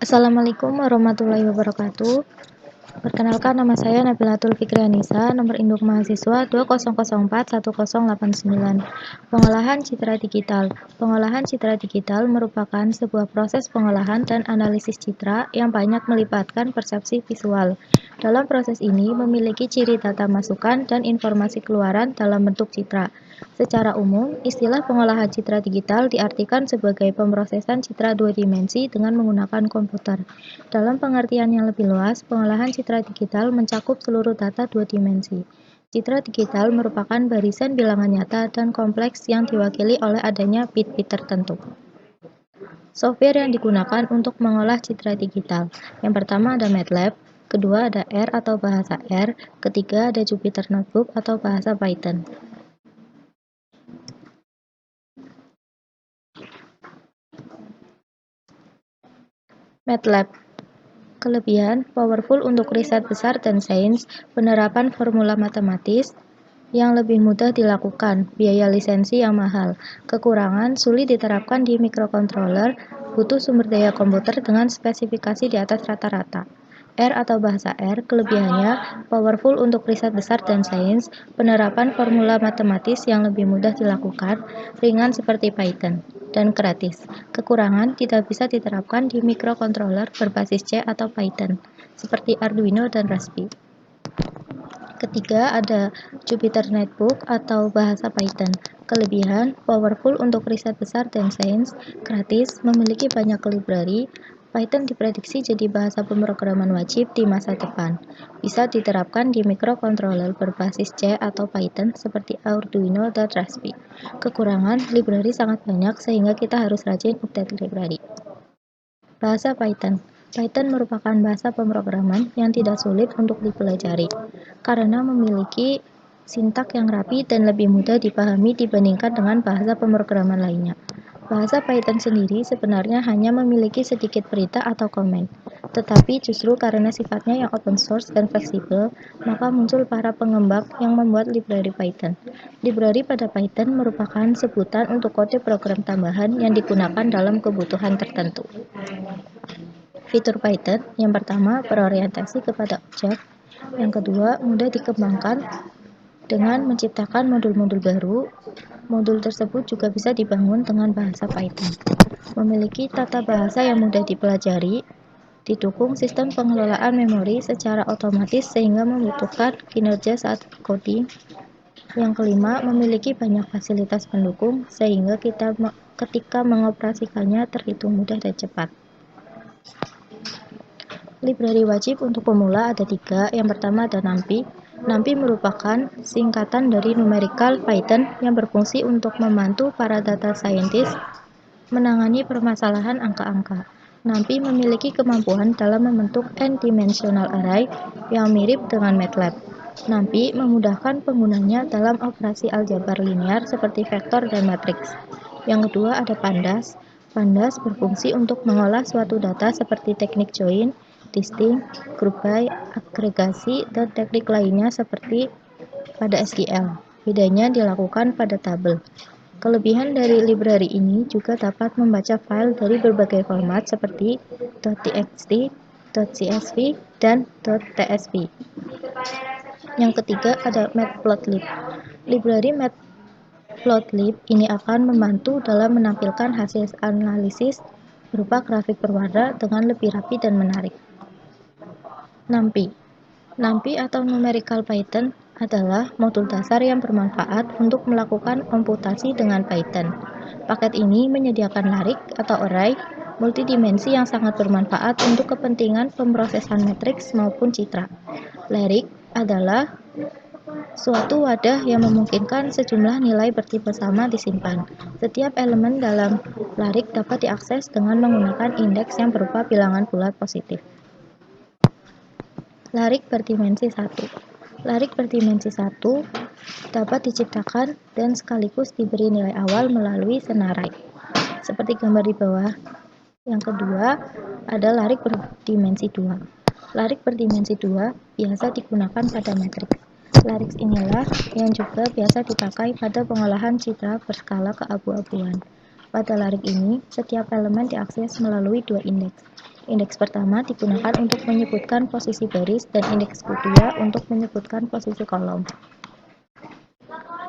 Assalamualaikum warahmatullahi wabarakatuh. Perkenalkan, nama saya Nabilatul Fikrianisa, nomor induk mahasiswa 20041089. Pengolahan citra digital. Pengolahan citra digital merupakan sebuah proses pengolahan dan analisis citra yang banyak melibatkan persepsi visual. Dalam proses ini memiliki ciri data masukan dan informasi keluaran dalam bentuk citra. Secara umum, istilah pengolahan citra digital diartikan sebagai pemrosesan citra dua dimensi dengan menggunakan komputer. Dalam pengertian yang lebih luas, pengolahan citra digital mencakup seluruh data dua dimensi. Citra digital merupakan barisan bilangan nyata dan kompleks yang diwakili oleh adanya bit-bit tertentu. Software yang digunakan untuk mengolah citra digital. Yang pertama ada MATLAB, kedua ada R atau bahasa R, ketiga ada Jupyter Notebook atau bahasa Python. MATLAB. Kelebihan, powerful untuk riset besar dan sains, penerapan formula matematis yang lebih mudah dilakukan, biaya lisensi yang mahal. Kekurangan, sulit diterapkan di microcontroller, butuh sumber daya komputer dengan spesifikasi di atas rata-rata. R atau bahasa R, kelebihannya powerful untuk riset besar dan sains, penerapan formula matematis yang lebih mudah dilakukan, ringan seperti Python, dan gratis. Kekurangan, tidak bisa diterapkan di microcontroller berbasis C atau Python, seperti Arduino dan Raspberry. Ketiga ada Jupyter Notebook atau bahasa Python. Kelebihan, powerful untuk riset besar dan sains, gratis, memiliki banyak library. Python diprediksi jadi bahasa pemrograman wajib di masa depan. Bisa diterapkan di microcontroller berbasis C atau Python seperti Arduino dan Raspberry. Kekurangan, library sangat banyak sehingga kita harus rajin update library. Bahasa Python. Python merupakan bahasa pemrograman yang tidak sulit untuk dipelajari, karena memiliki sintak yang rapi dan lebih mudah dipahami dibandingkan dengan bahasa pemrograman lainnya. Bahasa Python sendiri sebenarnya hanya memiliki sedikit perintah atau komen, tetapi justru karena sifatnya yang open source dan fleksibel, maka muncul para pengembang yang membuat library Python. Library pada Python merupakan sebutan untuk kode program tambahan yang digunakan dalam kebutuhan tertentu. Fitur Python yang pertama berorientasi kepada objek, yang kedua mudah dikembangkan dengan menciptakan modul-modul baru. Modul tersebut juga bisa dibangun dengan bahasa Python. Memiliki tata bahasa yang mudah dipelajari, didukung sistem pengelolaan memori secara otomatis sehingga membutuhkan kinerja saat coding. Yang kelima, memiliki banyak fasilitas pendukung sehingga ketika mengoperasikannya terhitung mudah dan cepat. Library wajib untuk pemula ada 3. Yang pertama ada NumPy. NumPy merupakan singkatan dari Numerical Python yang berfungsi untuk membantu para data scientist menangani permasalahan angka-angka. NumPy memiliki kemampuan dalam membentuk n-dimensional array yang mirip dengan MATLAB. NumPy memudahkan penggunanya dalam operasi aljabar linear seperti vektor dan matriks. Yang kedua ada Pandas. Pandas berfungsi untuk mengolah suatu data seperti teknik join, distinct, group by, agregasi, dan teknik lainnya seperti pada SQL. Bedanya dilakukan pada tabel. Kelebihan dari library ini juga dapat membaca file dari berbagai format seperti .txt, .csv, dan .tsv. Yang ketiga ada Matplotlib. Library Matplotlib ini akan membantu dalam menampilkan hasil analisis berupa grafik berwarna dengan lebih rapi dan menarik. NumPy. NumPy atau Numerical Python adalah modul dasar yang bermanfaat untuk melakukan komputasi dengan Python. Paket ini menyediakan larik atau array multidimensi yang sangat bermanfaat untuk kepentingan pemrosesan matriks maupun citra. Larik adalah suatu wadah yang memungkinkan sejumlah nilai bertipe sama disimpan. Setiap elemen dalam larik dapat diakses dengan menggunakan indeks yang berupa bilangan bulat positif. Larik berdimensi 1. Larik berdimensi 1 dapat diciptakan dan sekaligus diberi nilai awal melalui senarai, seperti gambar di bawah. Yang kedua, ada larik berdimensi 2. Larik berdimensi 2 biasa digunakan pada matriks. Larik inilah yang juga biasa dipakai pada pengolahan citra berskala keabu-abuan. Pada larik ini, setiap elemen diakses melalui 2 indeks. Indeks pertama digunakan untuk menyebutkan posisi baris dan indeks kedua untuk menyebutkan posisi kolom.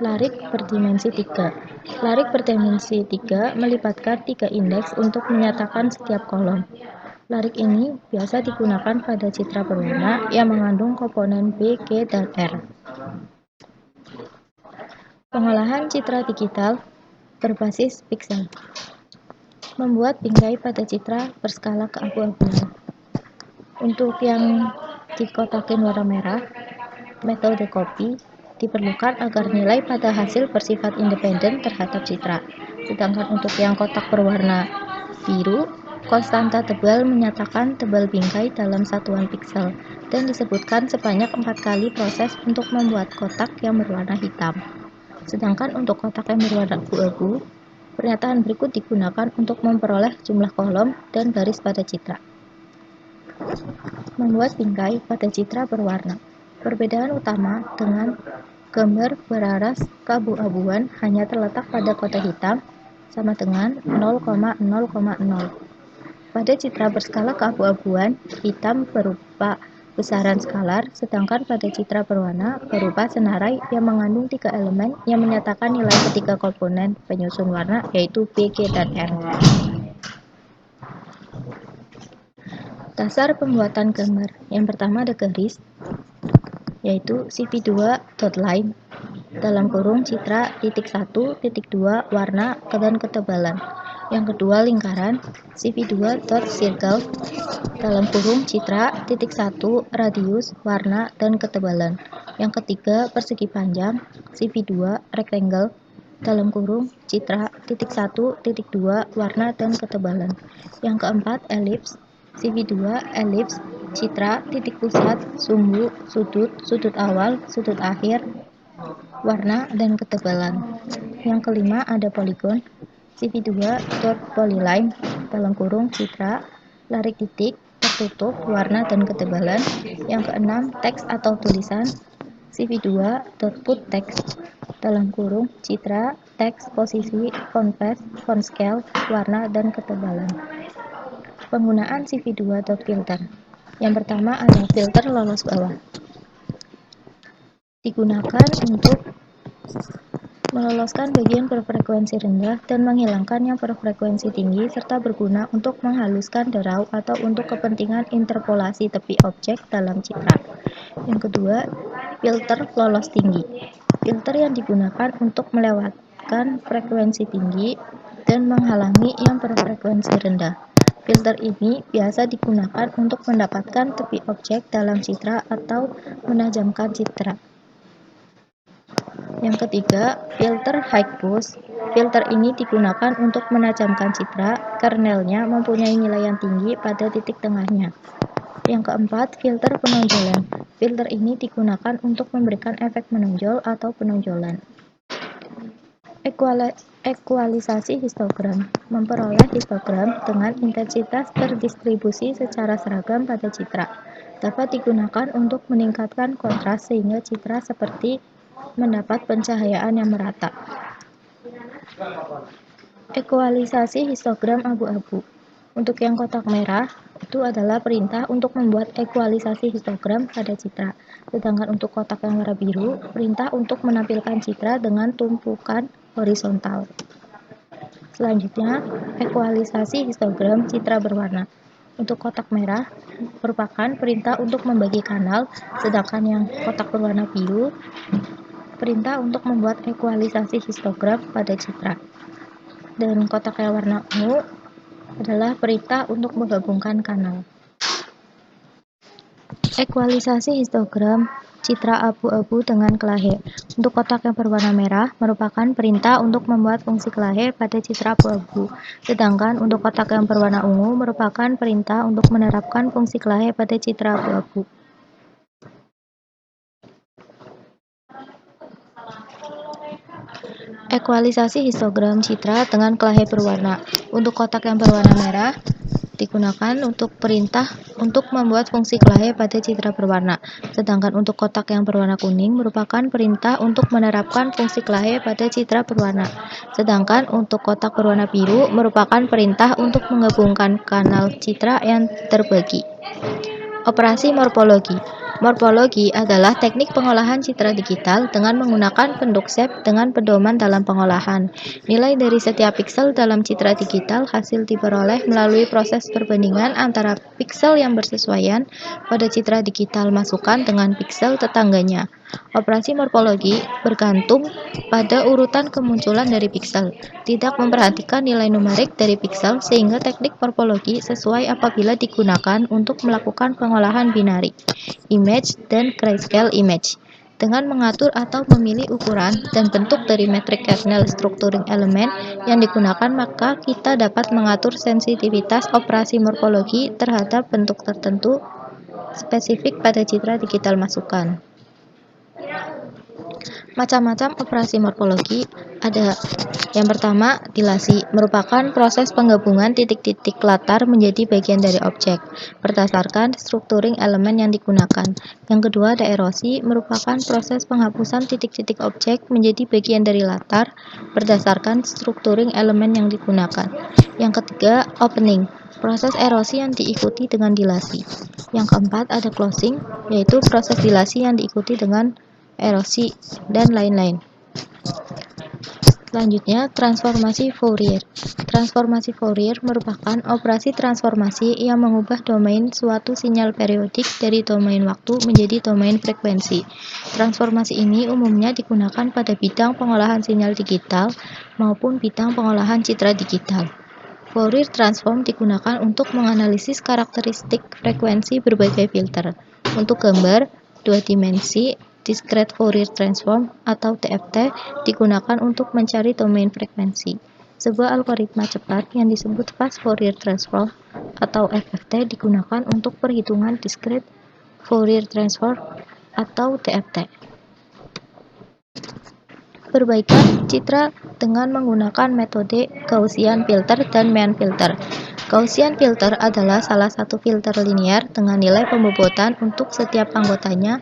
Larik berdimensi 3. Larik berdimensi 3 melibatkan 3 indeks untuk menyatakan setiap kolom. Larik ini biasa digunakan pada citra berwarna yang mengandung komponen B, G, dan R. Pengolahan citra digital berbasis piksel. Membuat bingkai pada citra berskala keabu-abuan. Untuk yang dikotakin warna merah, metode copy diperlukan agar nilai pada hasil bersifat independen terhadap citra. Sedangkan untuk yang kotak berwarna biru, konstanta tebal menyatakan tebal bingkai dalam satuan piksel dan disebutkan sebanyak 4 kali proses untuk membuat kotak yang berwarna hitam. Sedangkan untuk kotak yang berwarna abu-abu, pernyataan berikut digunakan untuk memperoleh jumlah kolom dan baris pada citra. Membuat bingkai pada citra berwarna. Perbedaan utama dengan gambar beraras keabu-abuan hanya terletak pada kotak hitam sama dengan 0,0,0. Pada citra berskala keabu-abuan, hitam berupa besaran skalar, sedangkan pada citra berwarna berupa senarai yang mengandung 3 elemen yang menyatakan nilai ketiga komponen penyusun warna, yaitu B, G, dan R. Dasar pembuatan gambar. Yang pertama ada garis, yaitu cp2.line dalam kurung citra titik 1, titik 2, warna dan ketebalan. Yang kedua lingkaran, cp2.circle dalam kurung citra titik 1, radius, warna, dan ketebalan. Yang ketiga persegi panjang, cp2 rectangle dalam kurung citra titik 1, titik 2, warna, dan ketebalan. Yang keempat elips, cp2 elips citra titik pusat, sumbu, sudut, sudut awal, sudut akhir, warna, dan ketebalan. Yang kelima ada poligon, cp2.polyline dalam kurung citra larik titik tertutup, warna, dan ketebalan. Yang keenam teks atau tulisan, cp2.putText dalam kurung citra teks posisi font scale, warna, dan ketebalan. Penggunaan cp2.filter. Yang pertama ada filter lolos bawah. Digunakan untuk meloloskan bagian berfrekuensi rendah dan menghilangkan yang berfrekuensi tinggi, serta berguna untuk menghaluskan derau atau untuk kepentingan interpolasi tepi objek dalam citra. Yang kedua, filter lolos tinggi. Filter yang digunakan untuk melewatkan frekuensi tinggi dan menghalangi yang berfrekuensi rendah. Filter ini biasa digunakan untuk mendapatkan tepi objek dalam citra atau menajamkan citra. Yang ketiga, filter high push. Filter ini digunakan untuk menajamkan citra, kernelnya mempunyai nilai yang tinggi pada titik tengahnya. Yang keempat, filter penonjolan. Filter ini digunakan untuk memberikan efek menonjol atau penonjolan. Ekualisasi histogram. Memperoleh histogram dengan intensitas terdistribusi secara seragam pada citra. Dapat digunakan untuk meningkatkan kontras sehingga citra seperti mendapat pencahayaan yang merata. Ekualisasi histogram abu-abu. Untuk yang kotak merah, itu adalah perintah untuk membuat ekualisasi histogram pada citra. Sedangkan untuk kotak yang warna biru, perintah untuk menampilkan citra dengan tumpukan horizontal. Selanjutnya, ekualisasi histogram citra berwarna. Untuk kotak merah, merupakan perintah untuk membagi kanal, sedangkan yang kotak berwarna biru, perintah untuk membuat ekualisasi histogram pada citra. Dan kotak yang warna ungu adalah perintah untuk menggabungkan kanal. Ekualisasi histogram citra abu-abu dengan kelahe. Untuk kotak yang berwarna merah merupakan perintah untuk membuat fungsi kelahe pada citra abu-abu. Sedangkan untuk kotak yang berwarna ungu merupakan perintah untuk menerapkan fungsi kelahe pada citra abu-abu. Ekualisasi histogram citra dengan kelahe berwarna. Untuk kotak yang berwarna merah digunakan untuk perintah untuk membuat fungsi kelahi pada citra berwarna. Sedangkan untuk kotak yang berwarna kuning merupakan perintah untuk menerapkan fungsi kelahi pada citra berwarna. Sedangkan untuk kotak berwarna biru merupakan perintah untuk menggabungkan kanal citra yang terbagi. Operasi morfologi. Morfologi adalah teknik pengolahan citra digital dengan menggunakan bentuk shape dengan pedoman dalam pengolahan. Nilai dari setiap piksel dalam citra digital hasil diperoleh melalui proses perbandingan antara piksel yang bersesuaian pada citra digital masukan dengan piksel tetangganya. Operasi morfologi bergantung pada urutan kemunculan dari piksel, tidak memperhatikan nilai numerik dari piksel sehingga teknik morfologi sesuai apabila digunakan untuk melakukan pengolahan binari, image, dan grayscale image. Dengan mengatur atau memilih ukuran dan bentuk dari metrik kernel structuring element yang digunakan, maka kita dapat mengatur sensitivitas operasi morfologi terhadap bentuk tertentu spesifik pada citra digital masukan. Macam-macam operasi morfologi ada. Yang pertama, dilasi merupakan proses penggabungan titik-titik latar menjadi bagian dari objek berdasarkan structuring elemen yang digunakan. Yang kedua, ada erosi merupakan proses penghapusan titik-titik objek menjadi bagian dari latar berdasarkan structuring elemen yang digunakan. Yang ketiga, opening, proses erosi yang diikuti dengan dilasi. Yang keempat, ada closing, yaitu proses dilasi yang diikuti dengan erosi, dan lain-lain. Selanjutnya, transformasi Fourier. Transformasi Fourier merupakan operasi transformasi yang mengubah domain suatu sinyal periodik dari domain waktu menjadi domain frekuensi. Transformasi ini umumnya digunakan pada bidang pengolahan sinyal digital maupun bidang pengolahan citra digital. Fourier transform digunakan untuk menganalisis karakteristik frekuensi berbagai filter. Untuk gambar dua dimensi, Discrete Fourier Transform atau DFT digunakan untuk mencari domain frekuensi. Sebuah algoritma cepat yang disebut Fast Fourier Transform atau FFT digunakan untuk perhitungan Discrete Fourier Transform atau DFT. Perbaikan citra dengan menggunakan metode Gaussian filter dan Mean filter. Gaussian filter adalah salah satu filter linear dengan nilai pembobotan untuk setiap anggotanya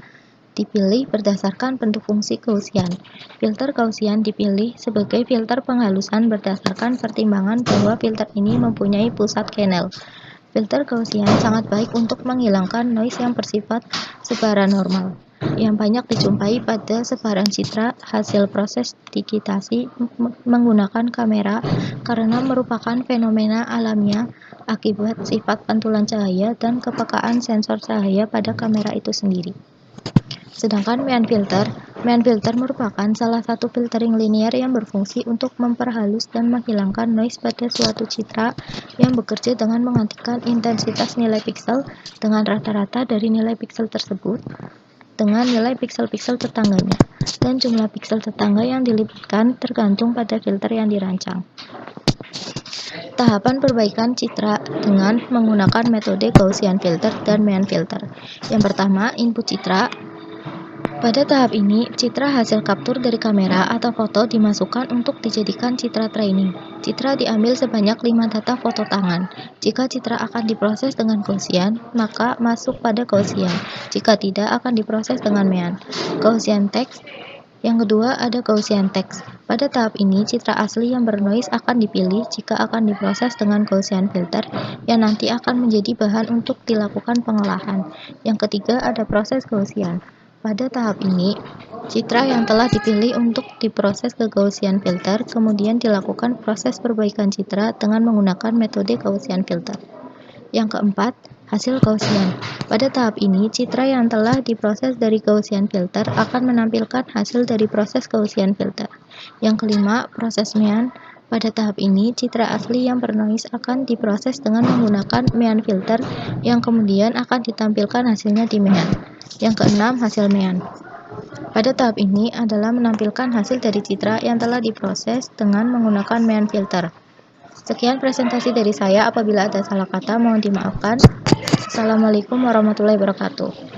dipilih berdasarkan bentuk fungsi Gaussian. Filter Gaussian dipilih sebagai filter penghalusan berdasarkan pertimbangan bahwa filter ini mempunyai pusat Kernel. Filter Gaussian sangat baik untuk menghilangkan noise yang bersifat sebaran normal, yang banyak dijumpai pada sebaran citra hasil proses digitasi menggunakan kamera karena merupakan fenomena alamiah akibat sifat pantulan cahaya dan kepekaan sensor cahaya pada kamera itu sendiri. Sedangkan Mean filter merupakan salah satu filtering linear yang berfungsi untuk memperhalus dan menghilangkan noise pada suatu citra yang bekerja dengan menghentikan intensitas nilai piksel dengan rata-rata dari nilai piksel tersebut dengan nilai piksel-piksel tetangganya, dan jumlah piksel tetangga yang dilibatkan tergantung pada filter yang dirancang. Tahapan perbaikan citra dengan menggunakan metode Gaussian filter dan Mean filter. Yang pertama, input citra. Pada tahap ini, citra hasil kaptur dari kamera atau foto dimasukkan untuk dijadikan citra training. Citra diambil sebanyak 5 data foto tangan. Jika citra akan diproses dengan Gaussian, maka masuk pada Gaussian. Jika tidak, akan diproses dengan Mean. Gaussian text. Yang kedua, ada Gaussian text. Pada tahap ini, citra asli yang bernoise akan dipilih jika akan diproses dengan Gaussian filter yang nanti akan menjadi bahan untuk dilakukan pengolahan. Yang ketiga, ada proses Gaussian. Pada tahap ini, citra yang telah dipilih untuk diproses ke Gaussian filter, kemudian dilakukan proses perbaikan citra dengan menggunakan metode Gaussian filter. Yang keempat, hasil Gaussian. Pada tahap ini, citra yang telah diproses dari Gaussian filter akan menampilkan hasil dari proses Gaussian filter. Yang kelima, proses Mean. Pada tahap ini, citra asli yang bernoise akan diproses dengan menggunakan Mean filter yang kemudian akan ditampilkan hasilnya di Mean. Yang keenam, hasil Mean. Pada tahap ini adalah menampilkan hasil dari citra yang telah diproses dengan menggunakan Mean filter. Sekian presentasi dari saya, apabila ada salah kata mohon dimaafkan. Assalamualaikum warahmatullahi wabarakatuh.